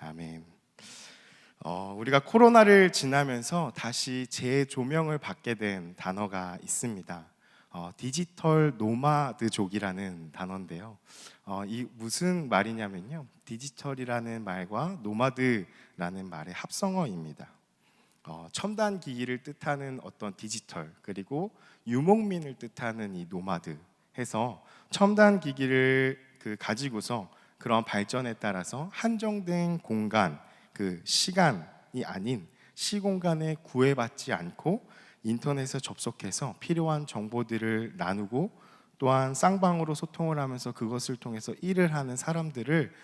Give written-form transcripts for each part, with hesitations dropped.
아멘. 우리가 코로나를 지나면서 다시 재조명을 받게 된 단어가 있습니다. 디지털 노마드족이라는 단어인데요. 이 무슨 말이냐면요, 디지털이라는 말과 노마드라는 말의 합성어입니다. 첨단 기기를 뜻하는 어떤 디지털, 그리고 유목민을 뜻하는 이 노마드 해서 첨단 기기를 가지고서 그런 발전에 따라서 한정된 공간, 시간이 아닌 시공간에 구애받지 않고 인터넷에 접속해서 필요한 정보들을 나누고 또한 쌍방으로 소통을 하면서 그것을 통해서 일을 하는 사람들을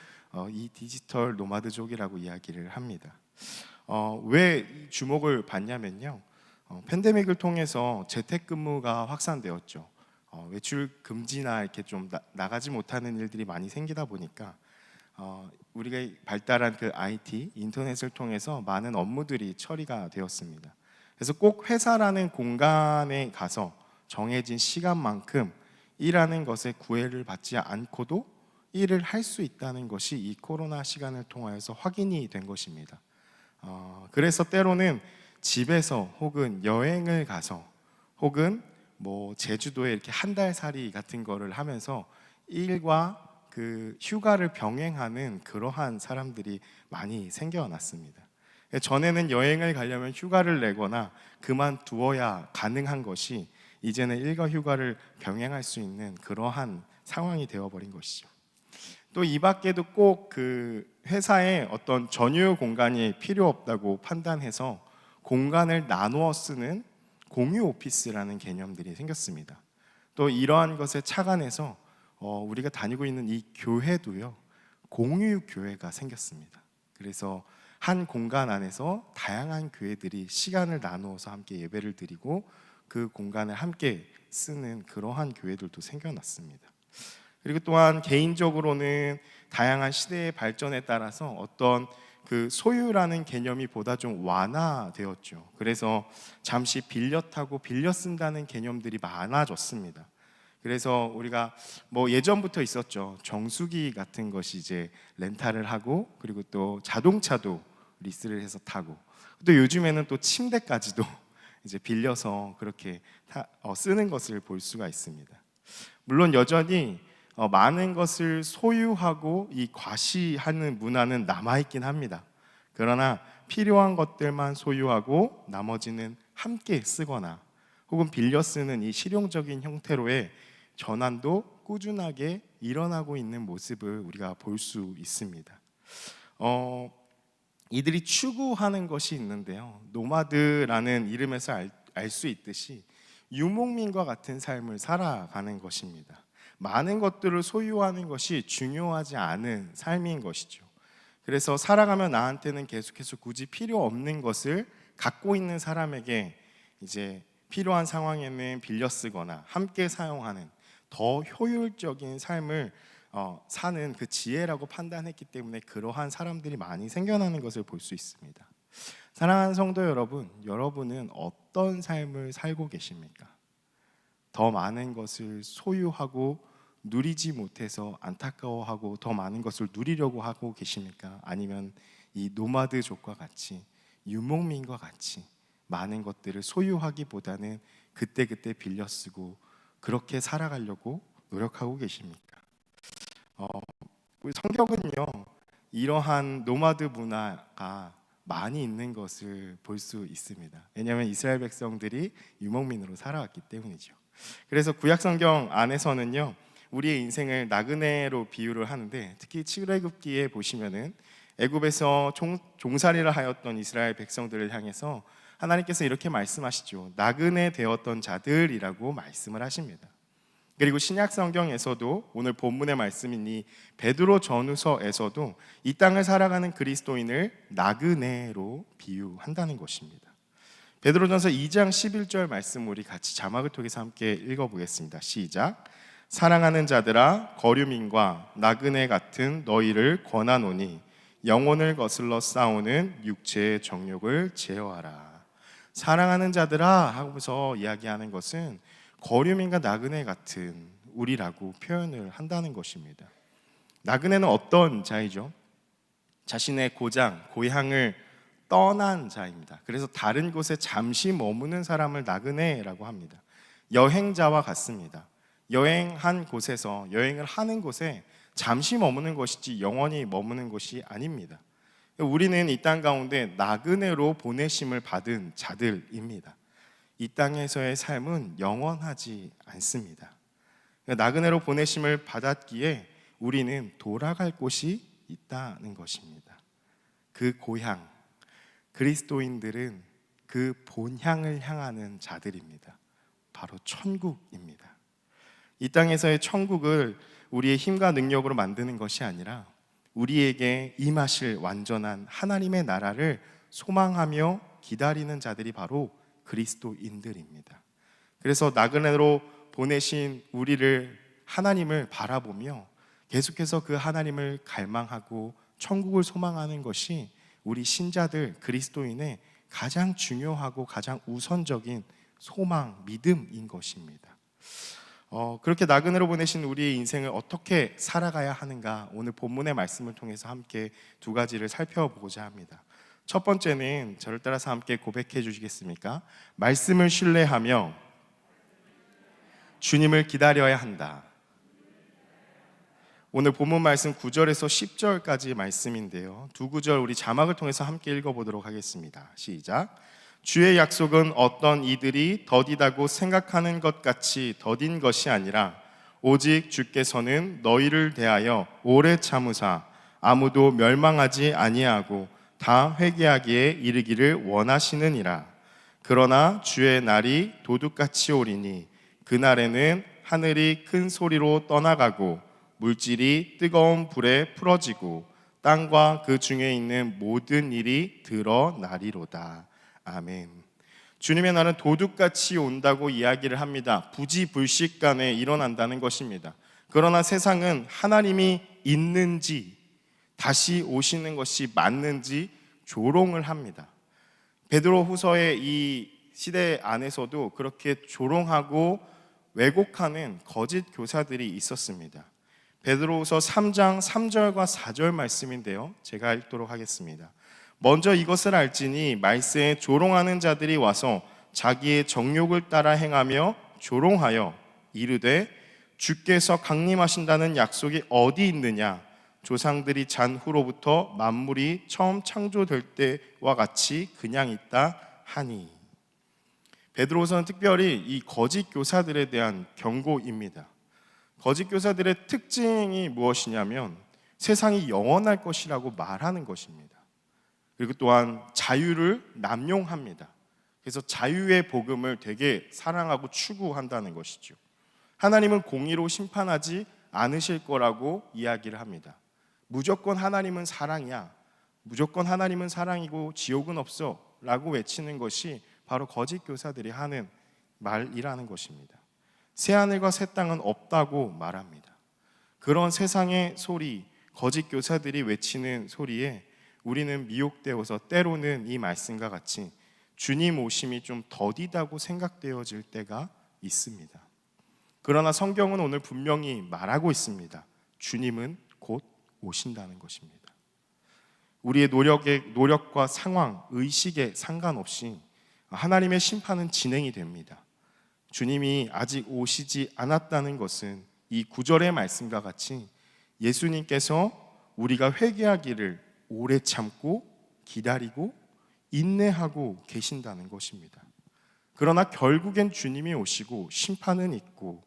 이 디지털 노마드족이라고 이야기를 합니다. 왜 주목을 받냐면요, 팬데믹을 통해서 재택근무가 확산되었죠. 외출 금지나 이렇게 좀 나가지 못하는 일들이 많이 생기다 보니까 우리가 발달한 IT, 인터넷을 통해서 많은 업무들이 처리가 되었습니다. 그래서 꼭 회사라는 공간에 가서 정해진 시간만큼 일하는 것에 구애를 받지 않고도 일을 할 수 있다는 것이 이 코로나 시간을 통하여서 확인이 된 것입니다. 그래서 때로는 집에서 혹은 여행을 가서 혹은 제주도에 이렇게 한 달 살이 같은 거를 하면서 일과 휴가를 병행하는 그러한 사람들이 많이 생겨났습니다. 전에는 여행을 가려면 휴가를 내거나 그만두어야 가능한 것이 이제는 일과 휴가를 병행할 수 있는 그러한 상황이 되어버린 것이죠. 또 이 밖에도 꼭 회사에 어떤 전유 공간이 필요 없다고 판단해서 공간을 나누어 쓰는 공유 오피스라는 개념들이 생겼습니다. 또 이러한 것에 착안해서 우리가 다니고 있는 이 교회도요, 공유 교회가 생겼습니다. 그래서 한 공간 안에서 다양한 교회들이 시간을 나누어서 함께 예배를 드리고 그 공간을 함께 쓰는 그러한 교회들도 생겨났습니다. 그리고 또한 개인적으로는 다양한 시대의 발전에 따라서 어떤 소유라는 개념이 보다 좀 완화되었죠. 그래서 잠시 빌려 타고 빌려 쓴다는 개념들이 많아졌습니다. 그래서 우리가 예전부터 있었죠. 정수기 같은 것이 이제 렌탈을 하고, 그리고 또 자동차도 리스를 해서 타고, 또 요즘에는 또 침대까지도 이제 빌려서 그렇게 쓰는 것을 볼 수가 있습니다. 물론 여전히 많은 것을 소유하고 이 과시하는 문화는 남아있긴 합니다. 그러나 필요한 것들만 소유하고 나머지는 함께 쓰거나 혹은 빌려 쓰는 이 실용적인 형태로의 전환도 꾸준하게 일어나고 있는 모습을 우리가 볼 수 있습니다. 이들이 추구하는 것이 있는데요, 노마드라는 이름에서 알 수 있듯이 유목민과 같은 삶을 살아가는 것입니다. 많은 것들을 소유하는 것이 중요하지 않은 삶인 것이죠. 그래서 살아가면 나한테는 계속해서 굳이 필요 없는 것을 갖고 있는 사람에게 이제 필요한 상황에는 빌려 쓰거나 함께 사용하는 더 효율적인 삶을 사는 그 지혜라고 판단했기 때문에 그러한 사람들이 많이 생겨나는 것을 볼 수 있습니다. 사랑하는 성도 여러분, 여러분은 어떤 삶을 살고 계십니까? 더 많은 것을 소유하고 누리지 못해서 안타까워하고 더 많은 것을 누리려고 하고 계십니까? 아니면 이 노마드족과 같이, 유목민과 같이 많은 것들을 소유하기보다는 그때그때 빌려 쓰고 그렇게 살아가려고 노력하고 계십니까? 우리 성경은요, 이러한 노마드 문화가 많이 있는 것을 볼 수 있습니다. 왜냐하면 이스라엘 백성들이 유목민으로 살아왔기 때문이죠. 그래서 구약 성경 안에서는요, 우리의 인생을 나그네로 비유를 하는데, 특히 출애굽기에 보시면은 애굽에서 종살이를 하였던 이스라엘 백성들을 향해서 하나님께서 이렇게 말씀하시죠. 나그네 되었던 자들이라고 말씀을 하십니다. 그리고 신약 성경에서도 오늘 본문의 말씀인 이 베드로 전후서에서도 이 땅을 살아가는 그리스도인을 나그네로 비유한다는 것입니다. 베드로전서 2장 11절 말씀 우리 같이 자막을 통해서 함께 읽어보겠습니다. 시작. 사랑하는 자들아, 거류민과 나그네 같은 너희를 권하노니 영혼을 거슬러 싸우는 육체의 정욕을 제어하라. 사랑하는 자들아 하고서 이야기하는 것은 거류민과 나그네 같은 우리라고 표현을 한다는 것입니다. 나그네는 어떤 자이죠? 자신의 고향을 떠난 자입니다. 그래서 다른 곳에 잠시 머무는 사람을 나그네라고 합니다. 여행자와 같습니다. 여행한 곳에서, 여행을 하는 곳에 잠시 머무는 것이지 영원히 머무는 것이 아닙니다. 우리는 이 땅 가운데 나그네로 보내심을 받은 자들입니다. 이 땅에서의 삶은 영원하지 않습니다. 나그네로 보내심을 받았기에 우리는 돌아갈 곳이 있다는 것입니다. 그 고향, 그리스도인들은 그 본향을 향하는 자들입니다. 바로 천국입니다. 이 땅에서의 천국을 우리의 힘과 능력으로 만드는 것이 아니라 우리에게 임하실 완전한 하나님의 나라를 소망하며 기다리는 자들이 바로 그리스도인들입니다. 그래서 나그네로 보내신 우리를, 하나님을 바라보며 계속해서 그 하나님을 갈망하고 천국을 소망하는 것이 우리 신자들, 그리스도인의 가장 중요하고 가장 우선적인 소망, 믿음인 것입니다. 그렇게 나그네로 보내신 우리의 인생을 어떻게 살아가야 하는가, 오늘 본문의 말씀을 통해서 함께 두 가지를 살펴보고자 합니다. 첫 번째는 저를 따라서 함께 고백해 주시겠습니까? 말씀을 신뢰하며 주님을 기다려야 한다. 오늘 본문 말씀 9절에서 10절까지 말씀인데요, 두 구절 우리 자막을 통해서 함께 읽어보도록 하겠습니다. 시작. 주의 약속은 어떤 이들이 더디다고 생각하는 것 같이 더딘 것이 아니라 오직 주께서는 너희를 대하여 오래 참으사 아무도 멸망하지 아니하고 다 회개하기에 이르기를 원하시느니라. 그러나 주의 날이 도둑같이 오리니 그날에는 하늘이 큰 소리로 떠나가고 물질이 뜨거운 불에 풀어지고 땅과 그 중에 있는 모든 일이 드러나리로다. 아멘. 주님의 날은 도둑같이 온다고 이야기를 합니다. 부지불식간에 일어난다는 것입니다. 그러나 세상은 하나님이 있는지 다시 오시는 것이 맞는지 조롱을 합니다. 베드로후서의 이 시대 안에서도 그렇게 조롱하고 왜곡하는 거짓 교사들이 있었습니다. 베드로후서 3장 3절과 4절 말씀인데요, 제가 읽도록 하겠습니다. 먼저 이것을 알지니 말세에 조롱하는 자들이 와서 자기의 정욕을 따라 행하며 조롱하여 이르되 주께서 강림하신다는 약속이 어디 있느냐? 조상들이 잔 후로부터 만물이 처음 창조될 때와 같이 그냥 있다 하니. 베드로서는 특별히 이 거짓 교사들에 대한 경고입니다. 거짓 교사들의 특징이 무엇이냐면 세상이 영원할 것이라고 말하는 것입니다. 그리고 또한 자유를 남용합니다. 그래서 자유의 복음을 되게 사랑하고 추구한다는 것이죠. 하나님은 공의로 심판하지 않으실 거라고 이야기를 합니다. 무조건 하나님은 사랑이야, 무조건 하나님은 사랑이고 지옥은 없어 라고 외치는 것이 바로 거짓 교사들이 하는 말이라는 것입니다. 새하늘과 새 땅은 없다고 말합니다. 그런 세상의 소리, 거짓 교사들이 외치는 소리에 우리는 미혹되어서 때로는 이 말씀과 같이 주님 오심이 좀 더디다고 생각되어질 때가 있습니다. 그러나 성경은 오늘 분명히 말하고 있습니다. 주님은 곧 오신다는 것입니다. 우리의 노력과 상황, 의식에 상관없이 하나님의 심판은 진행이 됩니다. 주님이 아직 오시지 않았다는 것은 이 9절의 말씀과 같이 예수님께서 우리가 회개하기를 오래 참고 기다리고 인내하고 계신다는 것입니다. 그러나 결국엔 주님이 오시고 심판은 있고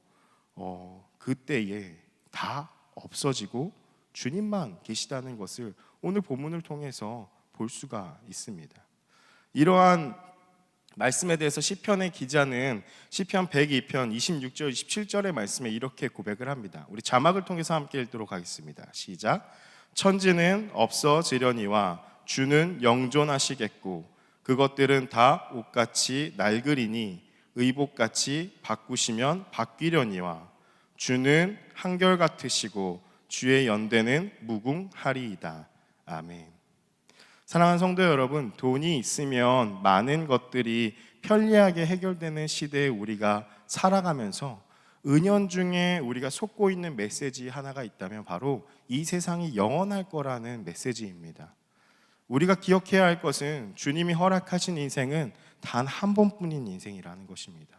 그때에 다 없어지고 주님만 계시다는 것을 오늘 본문을 통해서 볼 수가 있습니다. 이러한 말씀에 대해서 시편의 기자는 시편 102편 26절 27절의 말씀에 이렇게 고백을 합니다. 우리 자막을 통해서 함께 읽도록 하겠습니다. 시작. 천지는 없어지려니와 주는 영존하시겠고 그것들은 다 옷같이 낡으리니 의복같이 바꾸시면 바뀌려니와 주는 한결같으시고 주의 연대는 무궁하리이다. 아멘. 사랑하는 성도 여러분, 돈이 있으면 많은 것들이 편리하게 해결되는 시대에 우리가 살아가면서 은연중에 우리가 속고 있는 메시지 하나가 있다면 바로 이 세상이 영원할 거라는 메시지입니다. 우리가 기억해야 할 것은 주님이 허락하신 인생은 단 한 번뿐인 인생이라는 것입니다.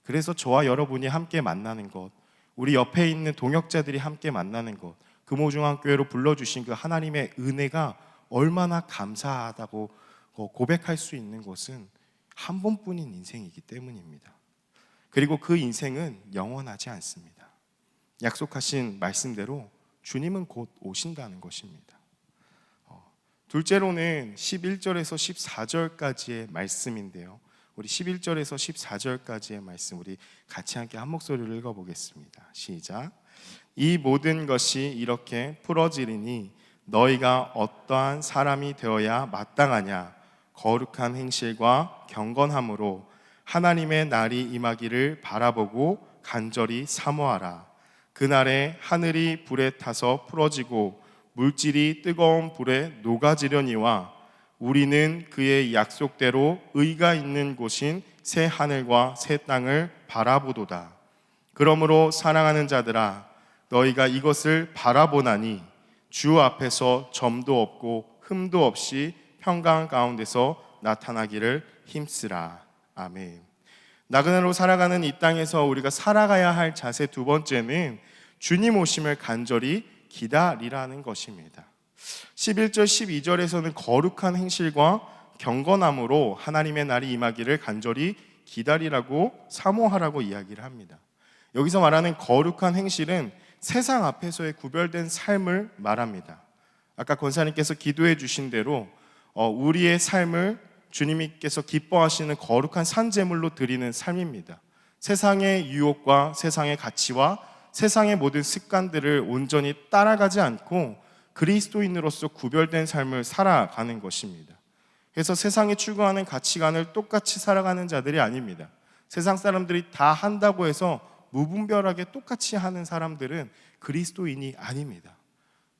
그래서 저와 여러분이 함께 만나는 것, 우리 옆에 있는 동역자들이 함께 만나는 것, 금호중앙교회로 불러주신 그 하나님의 은혜가 얼마나 감사하다고 고백할 수 있는 것은 한 번뿐인 인생이기 때문입니다. 그리고 그 인생은 영원하지 않습니다. 약속하신 말씀대로 주님은 곧 오신다는 것입니다. 둘째로는 11절에서 14절까지의 말씀인데요. 우리 11절에서 14절까지의 말씀 우리 같이 함께 한 목소리로 읽어보겠습니다. 시작. 이 모든 것이 이렇게 풀어지리니 너희가 어떠한 사람이 되어야 마땅하냐. 거룩한 행실과 경건함으로 하나님의 날이 임하기를 바라보고 간절히 사모하라. 그날에 하늘이 불에 타서 풀어지고 물질이 뜨거운 불에 녹아지려니와 우리는 그의 약속대로 의가 있는 곳인 새 하늘과 새 땅을 바라보도다. 그러므로 사랑하는 자들아, 너희가 이것을 바라보나니 주 앞에서 점도 없고 흠도 없이 평강 가운데서 나타나기를 힘쓰라. 아멘. 나그네로 살아가는 이 땅에서 우리가 살아가야 할 자세 두 번째는 주님 오심을 간절히 기다리라는 것입니다. 11절 12절에서는 거룩한 행실과 경건함으로 하나님의 날이 임하기를 간절히 기다리라고 사모하라고 이야기를 합니다. 여기서 말하는 거룩한 행실은 세상 앞에서의 구별된 삶을 말합니다. 아까 권사님께서 기도해 주신 대로 우리의 삶을 주님께서 기뻐하시는 거룩한 산제물로 드리는 삶입니다. 세상의 유혹과 세상의 가치와 세상의 모든 습관들을 온전히 따라가지 않고 그리스도인으로서 구별된 삶을 살아가는 것입니다. 그래서 세상이 추구하는 가치관을 똑같이 살아가는 자들이 아닙니다. 세상 사람들이 다 한다고 해서 무분별하게 똑같이 하는 사람들은 그리스도인이 아닙니다.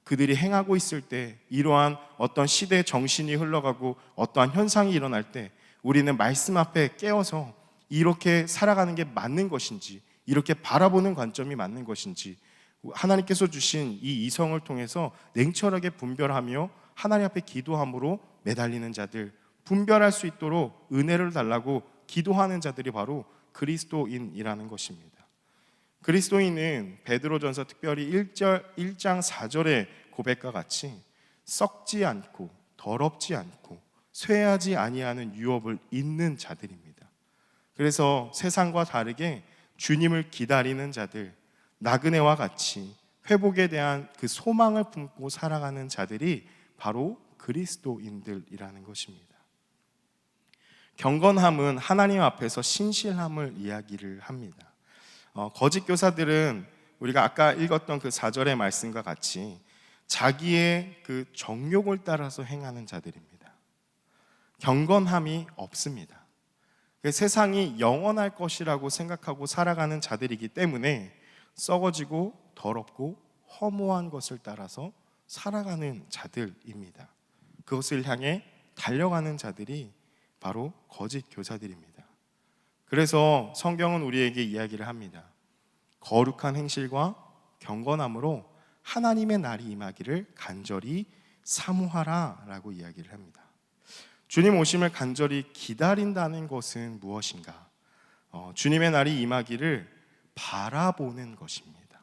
그들이 행하고 있을 때 이러한 어떤 시대의 정신이 흘러가고 어떠한 현상이 일어날 때 우리는 말씀 앞에 깨어서 이렇게 살아가는 게 맞는 것인지, 이렇게 바라보는 관점이 맞는 것인지 하나님께서 주신 이 이성을 통해서 냉철하게 분별하며 하나님 앞에 기도함으로 매달리는 자들, 분별할 수 있도록 은혜를 달라고 기도하는 자들이 바로 그리스도인이라는 것입니다. 그리스도인은 베드로전서 특별히 1장 4절의 고백과 같이 썩지 않고 더럽지 않고 쇠하지 아니하는 유업을 잇는 자들입니다. 그래서 세상과 다르게 주님을 기다리는 자들, 나그네와 같이 회복에 대한 그 소망을 품고 살아가는 자들이 바로 그리스도인들이라는 것입니다. 경건함은 하나님 앞에서 신실함을 이야기를 합니다. 거짓 교사들은 우리가 아까 읽었던 그 4절의 말씀과 같이 자기의 그 정욕을 따라서 행하는 자들입니다. 경건함이 없습니다. 세상이 영원할 것이라고 생각하고 살아가는 자들이기 때문에 썩어지고 더럽고 허무한 것을 따라서 살아가는 자들입니다. 그것을 향해 달려가는 자들이 바로 거짓 교사들입니다. 그래서 성경은 우리에게 이야기를 합니다. 거룩한 행실과 경건함으로 하나님의 날이 임하기를 간절히 사모하라 라고 이야기를 합니다. 주님 오심을 간절히 기다린다는 것은 무엇인가? 주님의 날이 임하기를 바라보는 것입니다.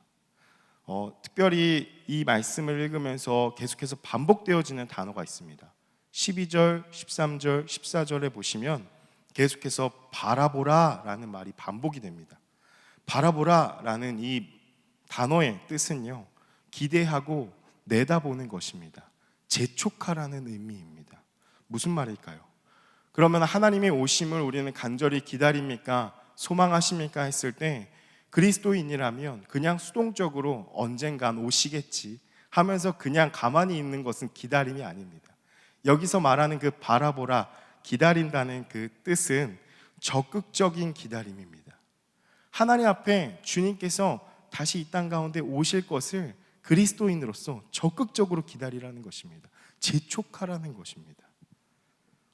특별히 이 말씀을 읽으면서 계속해서 반복되어지는 단어가 있습니다. 12절, 13절, 14절에 보시면 계속해서 바라보라 라는 말이 반복이 됩니다. 바라보라 라는 이 단어의 뜻은요, 기대하고 내다보는 것입니다. 재촉하라는 의미입니다. 무슨 말일까요? 그러면 하나님의 오심을 우리는 간절히 기다립니까? 소망하십니까? 했을 때 그리스도인이라면 그냥 수동적으로 언젠간 오시겠지 하면서 그냥 가만히 있는 것은 기다림이 아닙니다. 여기서 말하는 그 바라보라, 기다린다는 그 뜻은 적극적인 기다림입니다. 하나님 앞에 주님께서 다시 이 땅 가운데 오실 것을 그리스도인으로서 적극적으로 기다리라는 것입니다. 재촉하라는 것입니다.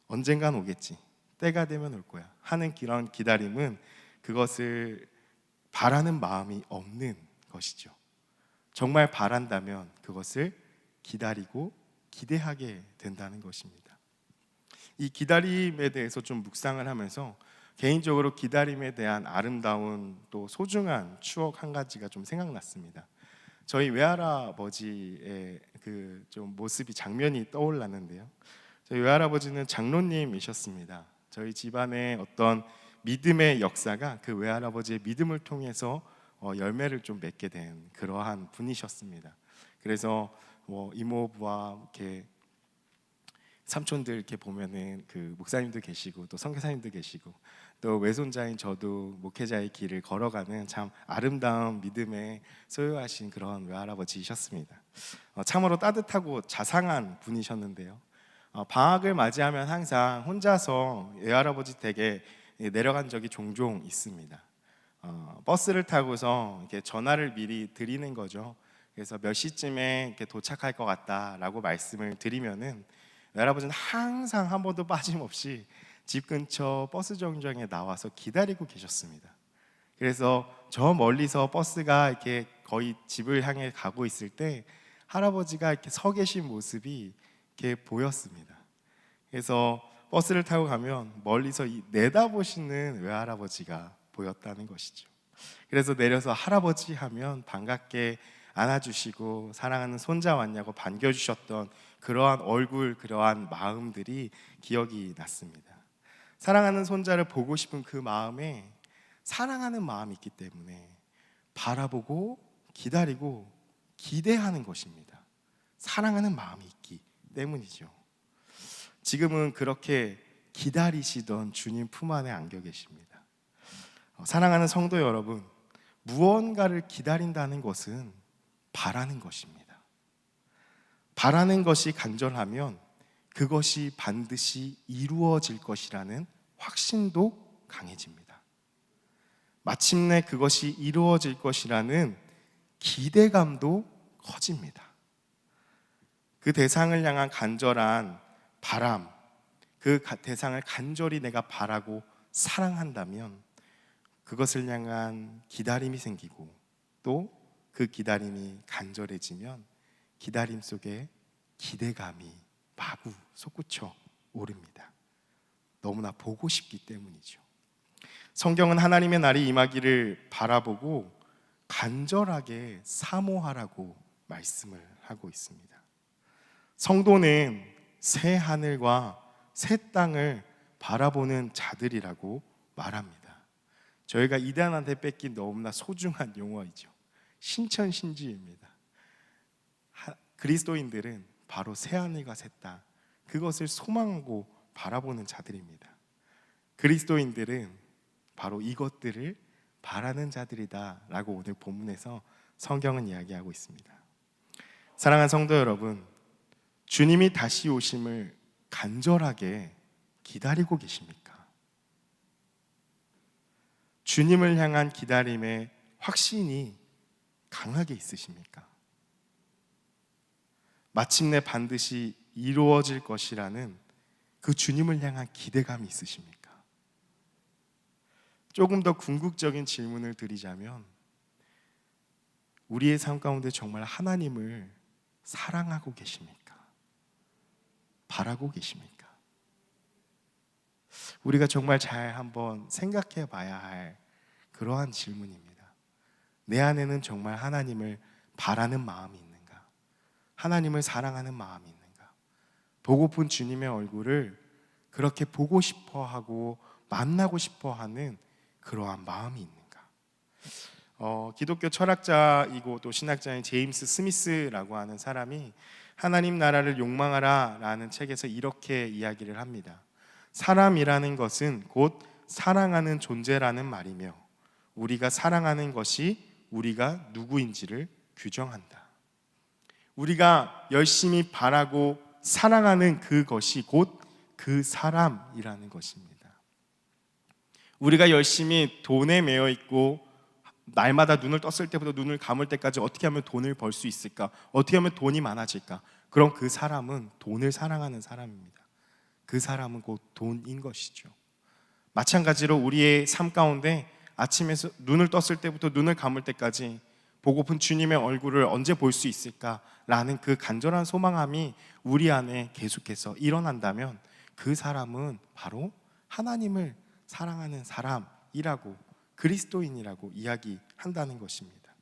언젠간 오겠지, 때가 되면 올 거야 하는 그런 기다림은 그것을 바라는 마음이 없는 것이죠. 정말 바란다면 그것을 기다리고 기대하게 된다는 것입니다. 이 기다림에 대해서 좀 묵상을 하면서 개인적으로 기다림에 대한 아름다운 또 소중한 추억 한 가지가 좀 생각났습니다. 저희 외할아버지의 그 좀 모습이 장면이 떠올랐는데요. 저희 외할아버지는 장로님이셨습니다. 저희 집안의 어떤 믿음의 역사가 그 외할아버지의 믿음을 통해서 열매를 좀 맺게 된 그러한 분이셨습니다. 그래서 뭐 이모부와 이렇게 삼촌들 이렇게 보면은 그 목사님도 계시고 또 선교사님도 계시고 또 외손자인 저도 목회자의 길을 걸어가는 참 아름다운 믿음에 소유하신 그런 외할아버지이셨습니다. 참으로 따뜻하고 자상한 분이셨는데요. 방학을 맞이하면 항상 혼자서 외할아버지 댁에 내려간 적이 종종 있습니다. 버스를 타고서 이렇게 전화를 미리 드리는 거죠. 그래서 몇 시쯤에 이렇게 도착할 것 같다라고 말씀을 드리면은 외할아버지는 항상 한 번도 빠짐없이 집 근처 버스 정류장에 나와서 기다리고 계셨습니다. 그래서 저 멀리서 버스가 이렇게 거의 집을 향해 가고 있을 때 할아버지가 이렇게 서 계신 모습이 이렇게 보였습니다. 그래서 버스를 타고 가면 멀리서 내다보시는 외할아버지가 보였다는 것이죠. 그래서 내려서 할아버지 하면 반갑게 안아주시고 사랑하는 손자 왔냐고 반겨주셨던 그러한 얼굴, 그러한 마음들이 기억이 났습니다. 사랑하는 손자를 보고 싶은 그 마음에 사랑하는 마음이 있기 때문에 바라보고 기다리고 기대하는 것입니다. 사랑하는 마음이 있기 때문이죠. 지금은 그렇게 기다리시던 주님 품 안에 안겨 계십니다. 사랑하는 성도 여러분, 무언가를 기다린다는 것은 바라는 것입니다. 바라는 것이 간절하면 그것이 반드시 이루어질 것이라는 확신도 강해집니다. 마침내 그것이 이루어질 것이라는 기대감도 커집니다. 그 대상을 향한 간절한 바람, 그 대상을 간절히 내가 바라고 사랑한다면 그것을 향한 기다림이 생기고 또 그 기다림이 간절해지면 기다림 속에 기대감이 마구 솟구쳐 오릅니다. 너무나 보고 싶기 때문이죠. 성경은 하나님의 날이 임하기를 바라보고 간절하게 사모하라고 말씀을 하고 있습니다. 성도는 새 하늘과 새 땅을 바라보는 자들이라고 말합니다. 저희가 이단한테 뺏긴 너무나 소중한 용어이죠. 신천신주입니다. 그리스도인들은 바로 새 하늘과 새 땅, 그것을 소망하고 바라보는 자들입니다. 그리스도인들은 바로 이것들을 바라는 자들이다 라고 오늘 본문에서 성경은 이야기하고 있습니다. 사랑하는 성도 여러분, 주님이 다시 오심을 간절하게 기다리고 계십니까? 주님을 향한 기다림의 확신이 강하게 있으십니까? 마침내 반드시 이루어질 것이라는 그 주님을 향한 기대감이 있으십니까? 조금 더 궁극적인 질문을 드리자면 우리의 삶 가운데 정말 하나님을 사랑하고 계십니까? 바라고 계십니까? 우리가 정말 잘 한번 생각해 봐야 할 그러한 질문입니다. 내 안에는 정말 하나님을 바라는 마음이 있는가? 하나님을 사랑하는 마음이 있는가? 보고픈 주님의 얼굴을 그렇게 보고 싶어 하고 만나고 싶어 하는 그러한 마음이 있는가? 기독교 철학자이고 또 신학자인 제임스 스미스라고 하는 사람이 하나님 나라를 욕망하라 라는 책에서 이렇게 이야기를 합니다. 사람이라는 것은 곧 사랑하는 존재라는 말이며 우리가 사랑하는 것이 우리가 누구인지를 규정한다. 우리가 열심히 바라고 사랑하는 그것이 곧 그 사람이라는 것입니다. 우리가 열심히 돈에 매여 있고 날마다 눈을 떴을 때부터 눈을 감을 때까지 어떻게 하면 돈을 벌 수 있을까? 어떻게 하면 돈이 많아질까? 그럼 그 사람은 돈을 사랑하는 사람입니다. 그 사람은 곧 돈인 것이죠. 마찬가지로 우리의 삶 가운데 아침에서 눈을 떴을 때부터 눈을 감을 때까지 보고픈 주님의 얼굴을 언제 볼 수 있을까라는 그 간절한 소망함이 우리 안에 계속해서 일어난다면 그 사람은 바로 하나님을 사랑하는 사람이라고, 그리스도인이라고 이야기한다는 것입니다.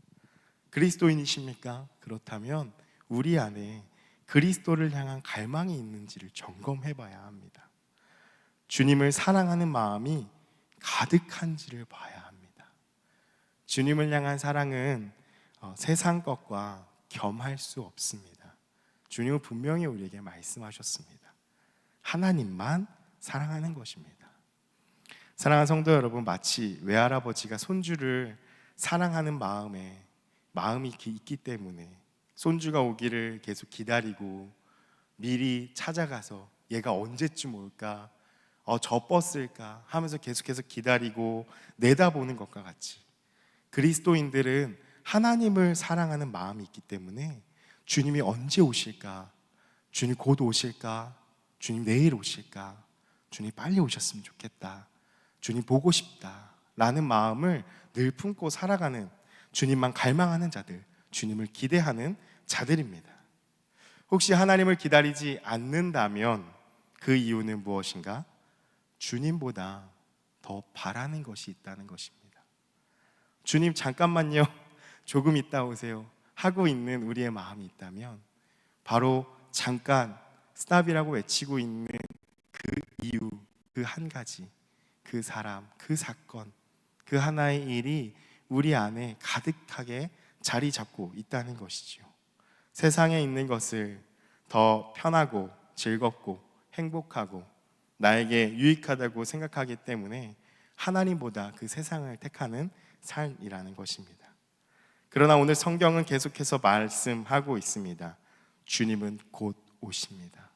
그리스도인이십니까? 그렇다면 우리 안에 그리스도를 향한 갈망이 있는지를 점검해 봐야 합니다. 주님을 사랑하는 마음이 가득한지를 봐야 합니다. 주님을 향한 사랑은 세상 것과 겸할 수 없습니다. 주님은 분명히 우리에게 말씀하셨습니다. 하나님만 사랑하는 것입니다. 사랑하는 성도 여러분, 마치 외할아버지가 손주를 사랑하는 마음이 있기 때문에 손주가 오기를 계속 기다리고 미리 찾아가서 얘가 언제쯤 올까, 저 버스일까 하면서 계속해서 기다리고 내다보는 것과 같이 그리스도인들은 하나님을 사랑하는 마음이 있기 때문에 주님이 언제 오실까, 주님 곧 오실까, 주님 내일 오실까, 주님 빨리 오셨으면 좋겠다, 주님 보고 싶다 라는 마음을 늘 품고 살아가는, 주님만 갈망하는 자들, 주님을 기대하는 자들입니다. 혹시 하나님을 기다리지 않는다면 그 이유는 무엇인가? 주님보다 더 바라는 것이 있다는 것입니다. 주님 잠깐만요, 조금 있다 오세요 하고 있는 우리의 마음이 있다면 바로 잠깐 스탑이라고 외치고 있는 그 이유, 그 한 가지, 그 사람, 그 사건, 그 하나의 일이 우리 안에 가득하게 자리 잡고 있다는 것이지요. 세상에 있는 것을 더 편하고 즐겁고 행복하고 나에게 유익하다고 생각하기 때문에 하나님보다 그 세상을 택하는 삶이라는 것입니다. 그러나 오늘 성경은 계속해서 말씀하고 있습니다. 주님은 곧 오십니다.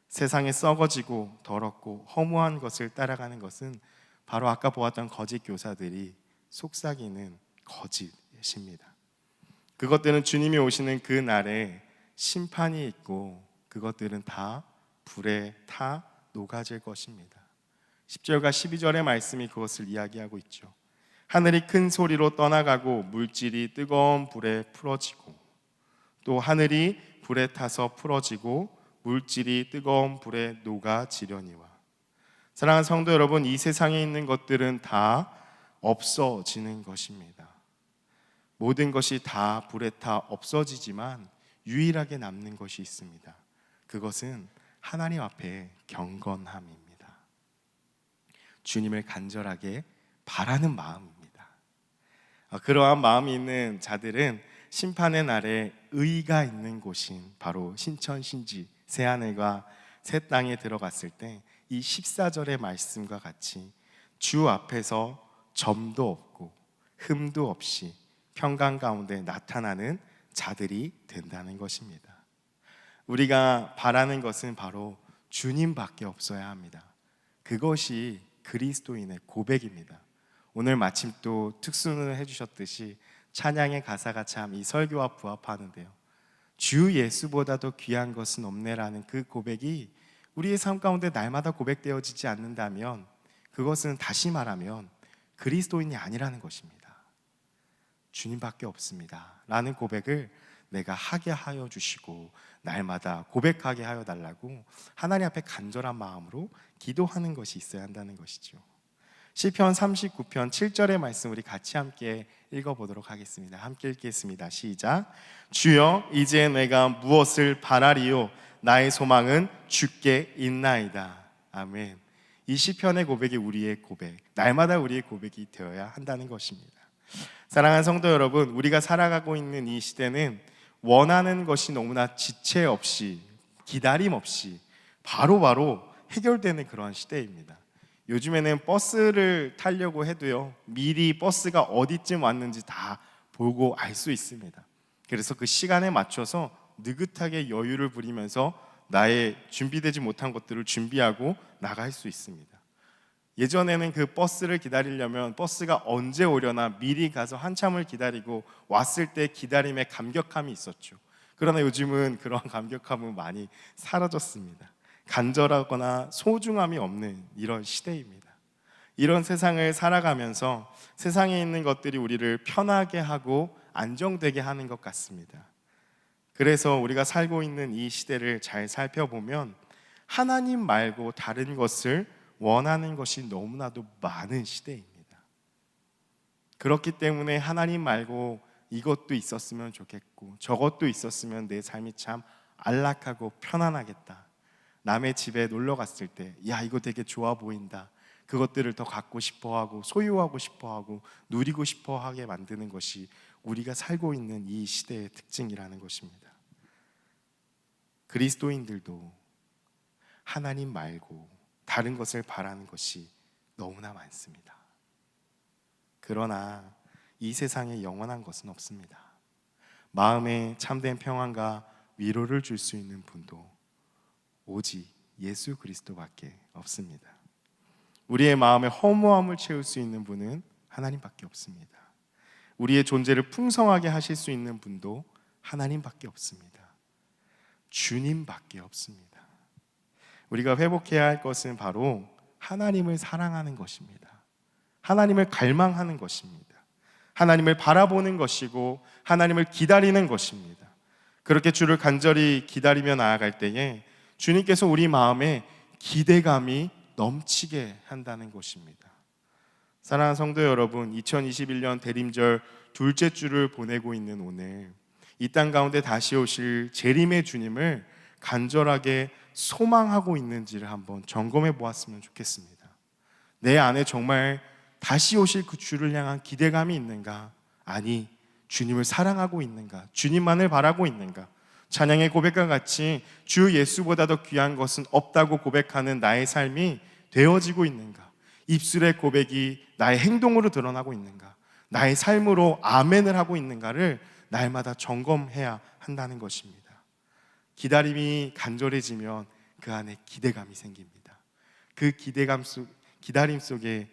세상에 썩어지고 더럽고 허무한 것을 따라가는 것은 바로 아까 보았던 거짓 교사들이 속삭이는 거짓입니다. 그것들은 주님이 오시는 그 날에 심판이 있고 그것들은 다 불에 타 녹아질 것입니다. 10절과 12절의 말씀이 그것을 이야기하고 있죠. 하늘이 큰 소리로 떠나가고 물질이 뜨거운 불에 풀어지고, 또 하늘이 불에 타서 풀어지고 물질이 뜨거운 불에 녹아지려니와. 사랑하는 성도 여러분, 이 세상에 있는 것들은 다 없어지는 것입니다. 모든 것이 다 불에 타 없어지지만 유일하게 남는 것이 있습니다. 그것은 하나님 앞에 경건함입니다. 주님을 간절하게 바라는 마음입니다. 그러한 마음이 있는 자들은 심판의 날에 의가 있는 곳인 바로 신천 신지 새하늘과 새 땅에 들어갔을 때 이 14절의 말씀과 같이 주 앞에서 점도 없고 흠도 없이 평강 가운데 나타나는 자들이 된다는 것입니다. 우리가 바라는 것은 바로 주님밖에 없어야 합니다. 그것이 그리스도인의 고백입니다. 오늘 마침 또 특순을 해주셨듯이 찬양의 가사가 참 이 설교와 부합하는데요. 주 예수보다도 귀한 것은 없네라는 그 고백이 우리의 삶 가운데 날마다 고백되어지지 않는다면 그것은 다시 말하면 그리스도인이 아니라는 것입니다. 주님밖에 없습니다 라는 고백을 내가 하게 하여 주시고 날마다 고백하게 하여 달라고 하나님 앞에 간절한 마음으로 기도하는 것이 있어야 한다는 것이죠. 시편 39편 7절의 말씀 우리 같이 함께 읽어보도록 하겠습니다. 함께 읽겠습니다. 시작. 주여, 이제 내가 무엇을 바라리요? 나의 소망은 주께 있나이다. 아멘. 이 시편의 고백이 우리의 고백, 날마다 우리의 고백이 되어야 한다는 것입니다. 사랑하는 성도 여러분, 우리가 살아가고 있는 이 시대는 원하는 것이 너무나 지체 없이, 기다림 없이 바로바로 해결되는 그러한 시대입니다. 요즘에는 버스를 타려고 해도요, 미리 버스가 어디쯤 왔는지 다 보고 알 수 있습니다. 그래서 그 시간에 맞춰서 느긋하게 여유를 부리면서 나의 준비되지 못한 것들을 준비하고 나갈 수 있습니다. 예전에는 그 버스를 기다리려면 버스가 언제 오려나 미리 가서 한참을 기다리고 왔을 때 기다림에 감격함이 있었죠. 그러나 요즘은 그런 감격함은 많이 사라졌습니다. 간절하거나 소중함이 없는 이런 시대입니다. 이런 세상을 살아가면서 세상에 있는 것들이 우리를 편하게 하고 안정되게 하는 것 같습니다. 그래서 우리가 살고 있는 이 시대를 잘 살펴보면 하나님 말고 다른 것을 원하는 것이 너무나도 많은 시대입니다. 그렇기 때문에 하나님 말고 이것도 있었으면 좋겠고 저것도 있었으면 내 삶이 참 안락하고 편안하겠다. 남의 집에 놀러 갔을 때 야, 이거 되게 좋아 보인다. 그것들을 더 갖고 싶어하고 소유하고 싶어하고 누리고 싶어하게 만드는 것이 우리가 살고 있는 이 시대의 특징이라는 것입니다. 그리스도인들도 하나님 말고 다른 것을 바라는 것이 너무나 많습니다. 그러나 이 세상에 영원한 것은 없습니다. 마음에 참된 평안과 위로를 줄 수 있는 분도 오직 예수 그리스도밖에 없습니다. 우리의 마음에 허무함을 채울 수 있는 분은 하나님밖에 없습니다. 우리의 존재를 풍성하게 하실 수 있는 분도 하나님밖에 없습니다. 주님밖에 없습니다. 우리가 회복해야 할 것은 바로 하나님을 사랑하는 것입니다. 하나님을 갈망하는 것입니다. 하나님을 바라보는 것이고 하나님을 기다리는 것입니다. 그렇게 주를 간절히 기다리며 나아갈 때에 주님께서 우리 마음에 기대감이 넘치게 한다는 것입니다. 사랑하는 성도 여러분, 2021년 대림절 둘째 주를 보내고 있는 오늘 이 땅 가운데 다시 오실 재림의 주님을 간절하게 소망하고 있는지를 한번 점검해 보았으면 좋겠습니다. 내 안에 정말 다시 오실 그 주를 향한 기대감이 있는가? 아니, 주님을 사랑하고 있는가? 주님만을 바라고 있는가? 찬양의 고백과 같이 주 예수보다 더 귀한 것은 없다고 고백하는 나의 삶이 되어지고 있는가? 입술의 고백이 나의 행동으로 드러나고 있는가? 나의 삶으로 아멘을 하고 있는가를 날마다 점검해야 한다는 것입니다. 기다림이 간절해지면 그 안에 기대감이 생깁니다. 그 기다림 속의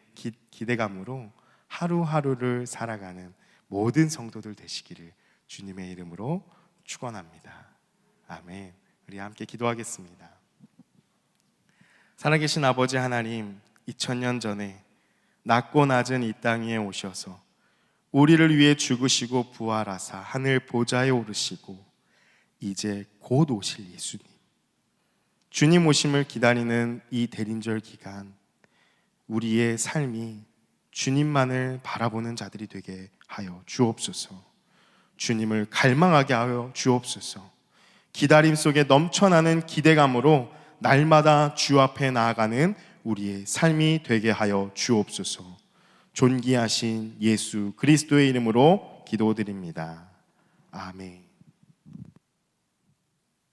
기대감으로 하루하루를 살아가는 모든 성도들 되시기를 주님의 이름으로 축원합니다. 아멘. 우리 함께 기도하겠습니다. 살아계신 아버지 하나님, 2000년 전에 낮고 낮은 이 땅 위에 오셔서 우리를 위해 죽으시고 부활하사 하늘 보좌에 오르시고 이제 곧 오실 예수님, 주님 오심을 기다리는 이 대림절 기간 우리의 삶이 주님만을 바라보는 자들이 되게 하여 주옵소서. 주님을 갈망하게 하여 주옵소서. 기다림 속에 넘쳐나는 기대감으로 날마다 주 앞에 나아가는 우리의 삶이 되게 하여 주옵소서. 존귀하신 예수 그리스도의 이름으로 기도드립니다. 아멘.